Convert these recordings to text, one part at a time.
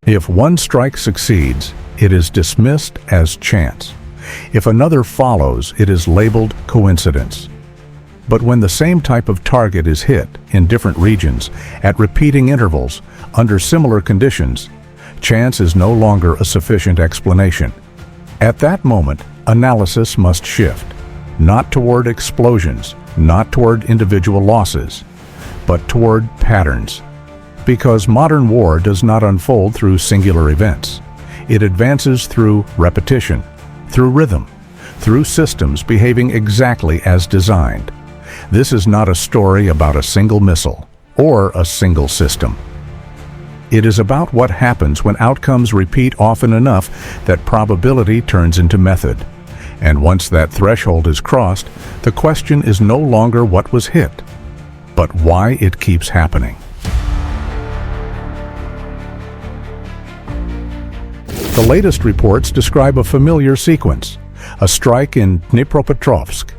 If one strike succeeds, it is dismissed as chance. If another follows, it is labeled coincidence. But when the same type of target is hit in different regions, at repeating intervals, under similar conditions, chance is no longer a sufficient explanation. At that moment, analysis must shift, not toward explosions, not toward individual losses, but toward patterns. Because modern war does not unfold through singular events. It advances through repetition, through rhythm, through systems behaving exactly as designed. This is not a story about a single missile or a single system. It is about what happens when outcomes repeat often enough that probability turns into method. And once that threshold is crossed, the question is no longer what was hit, but why it keeps happening. The latest reports describe a familiar sequence, a strike in Dnipropetrovsk.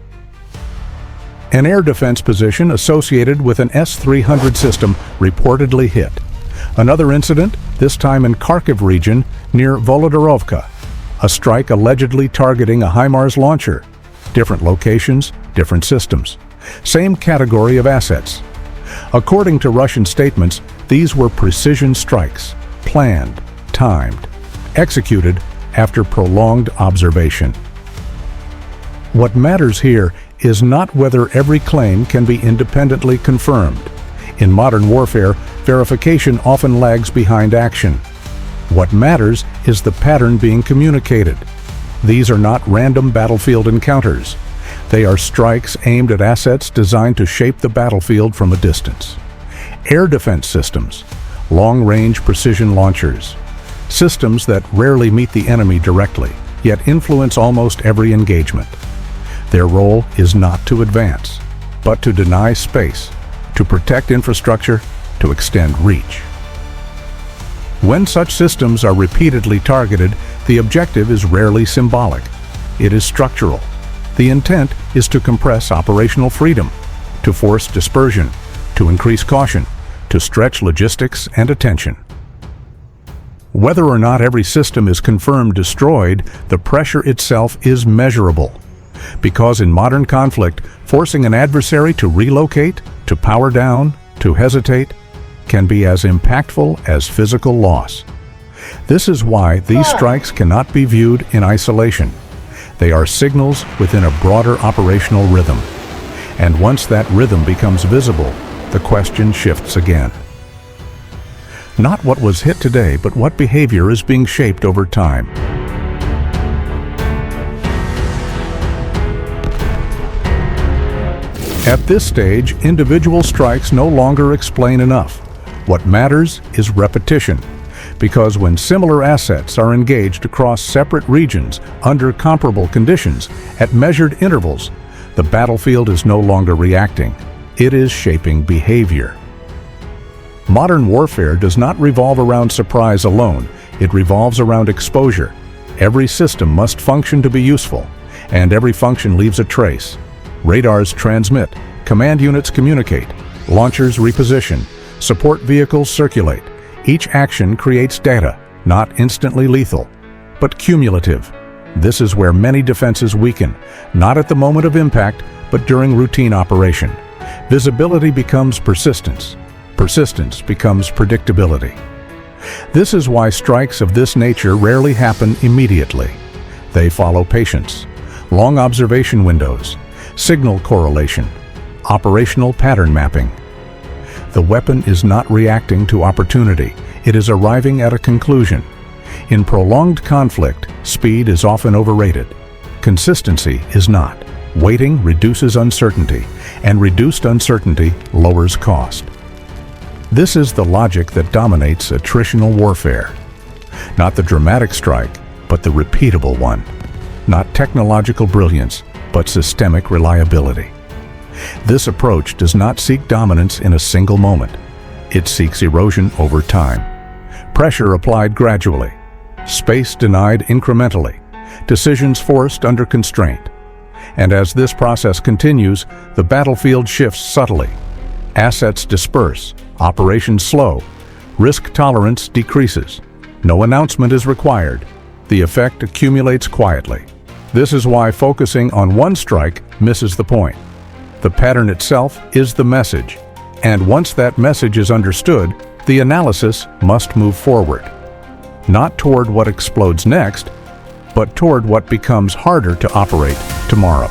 An air defense position associated with an S-300 system reportedly hit. Another incident, this time in Kharkiv region near Volodarovka. A strike allegedly targeting a HIMARS launcher. Different locations, different systems. Same category of assets. According to Russian statements, these were precision strikes, planned, timed, executed after prolonged observation. What matters here is not whether every claim can be independently confirmed. In modern warfare, verification often lags behind action. What matters is the pattern being communicated. These are not random battlefield encounters. They are strikes aimed at assets designed to shape the battlefield from a distance. Air defense systems, long-range precision launchers, systems that rarely meet the enemy directly, yet influence almost every engagement. Their role is not to advance, but to deny space, to protect infrastructure, to extend reach. When such systems are repeatedly targeted, the objective is rarely symbolic. It is structural. The intent is to compress operational freedom, to force dispersion, to increase caution, to stretch logistics and attention. Whether or not every system is confirmed destroyed, the pressure itself is measurable. Because in modern conflict, forcing an adversary to relocate, to power down, to hesitate, can be as impactful as physical loss. This is why these strikes cannot be viewed in isolation. They are signals within a broader operational rhythm. And once that rhythm becomes visible, the question shifts again. Not what was hit today, but what behavior is being shaped over time. At this stage, individual strikes no longer explain enough. What matters is repetition, because when similar assets are engaged across separate regions under comparable conditions at measured intervals, the battlefield is no longer reacting. It is shaping behavior. Modern warfare does not revolve around surprise alone. It revolves around exposure. Every system must function to be useful, and every function leaves a trace. Radars transmit, command units communicate, launchers reposition, support vehicles circulate. Each action creates data, not instantly lethal, but cumulative. This is where many defenses weaken, not at the moment of impact, but during routine operation. Visibility becomes persistence. Persistence becomes predictability. This is why strikes of this nature rarely happen immediately. They follow patience, long observation windows, signal correlation, operational pattern mapping. The weapon is not reacting to opportunity, it is arriving at a conclusion. In prolonged conflict, speed is often overrated. Consistency is not. Waiting reduces uncertainty, and reduced uncertainty lowers cost. This is the logic that dominates attritional warfare. Not the dramatic strike, but the repeatable one. Not technological brilliance, but systemic reliability. This approach does not seek dominance in a single moment. It seeks erosion over time. Pressure applied gradually. Space denied incrementally. Decisions forced under constraint. And as this process continues, the battlefield shifts subtly. Assets disperse, operations slow, risk tolerance decreases. No announcement is required. The effect accumulates quietly. This is why focusing on one strike misses the point. The pattern itself is the message, and once that message is understood, the analysis must move forward. Not toward what explodes next, but toward what becomes harder to operate tomorrow.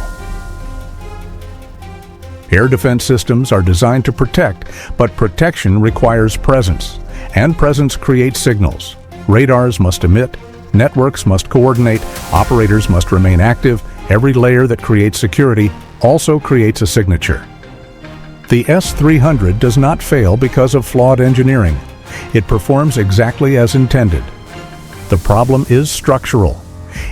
Air defense systems are designed to protect, but protection requires presence, and presence creates signals. Radars must emit, networks must coordinate, operators must remain active. Every layer that creates security also creates a signature. The S-300 does not fail because of flawed engineering. It performs exactly as intended. The problem is structural.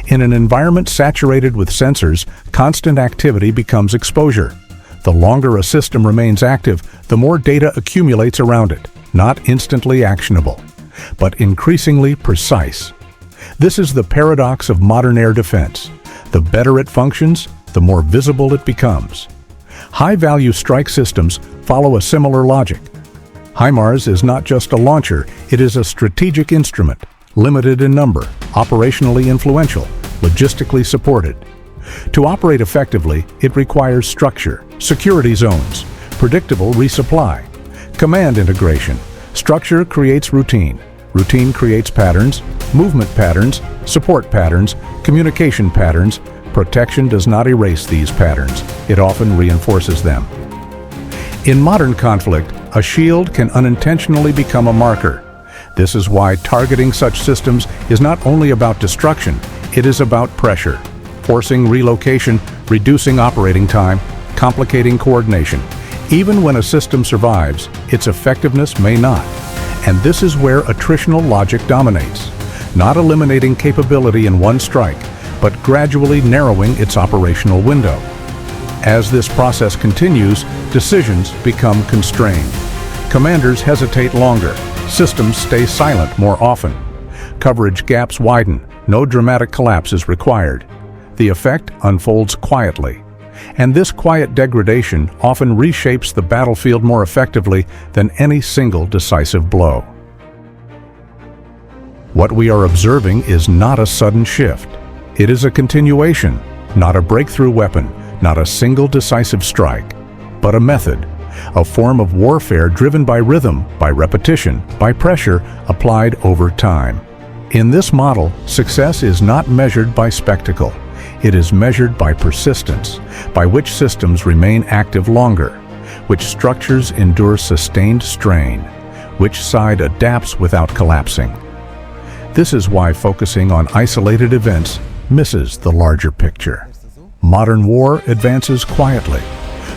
In an environment saturated with sensors, constant activity becomes exposure. The longer a system remains active, the more data accumulates around it, not instantly actionable, but increasingly precise. This is the paradox of modern air defense. The better it functions, the more visible it becomes. High-value strike systems follow a similar logic. HIMARS is not just a launcher, it is a strategic instrument, limited in number, operationally influential, logistically supported. To operate effectively, it requires structure, security zones, predictable resupply, command integration. Structure creates routine. Routine creates patterns, movement patterns, support patterns, communication patterns. Protection does not erase these patterns. It often reinforces them. In modern conflict, a shield can unintentionally become a marker. This is why targeting such systems is not only about destruction, it is about pressure, forcing relocation, reducing operating time, complicating coordination. Even when a system survives, its effectiveness may not. And this is where attritional logic dominates, not eliminating capability in one strike, but gradually narrowing its operational window. As this process continues, decisions become constrained. Commanders hesitate longer. Systems stay silent more often. Coverage gaps widen. No dramatic collapse is required. The effect unfolds quietly. And this quiet degradation often reshapes the battlefield more effectively than any single decisive blow. What we are observing is not a sudden shift. It is a continuation, not a breakthrough weapon, not a single decisive strike, but a method, a form of warfare driven by rhythm, by repetition, by pressure applied over time. In this model, success is not measured by spectacle. It is measured by persistence, by which systems remain active longer, which structures endure sustained strain, which side adapts without collapsing. This is why focusing on isolated events misses the larger picture. Modern war advances quietly,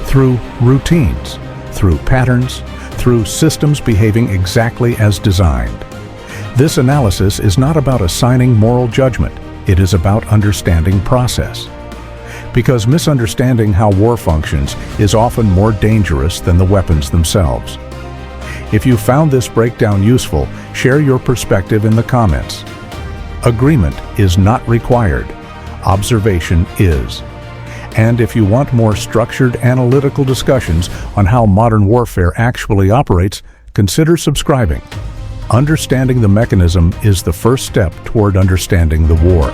through routines, through patterns, through systems behaving exactly as designed. This analysis is not about assigning moral judgment, it is about understanding process. Because misunderstanding how war functions is often more dangerous than the weapons themselves. If you found this breakdown useful, share your perspective in the comments. Agreement is not required. Observation is. And if you want more structured analytical discussions on how modern warfare actually operates, consider subscribing. Understanding the mechanism is the first step toward understanding the war.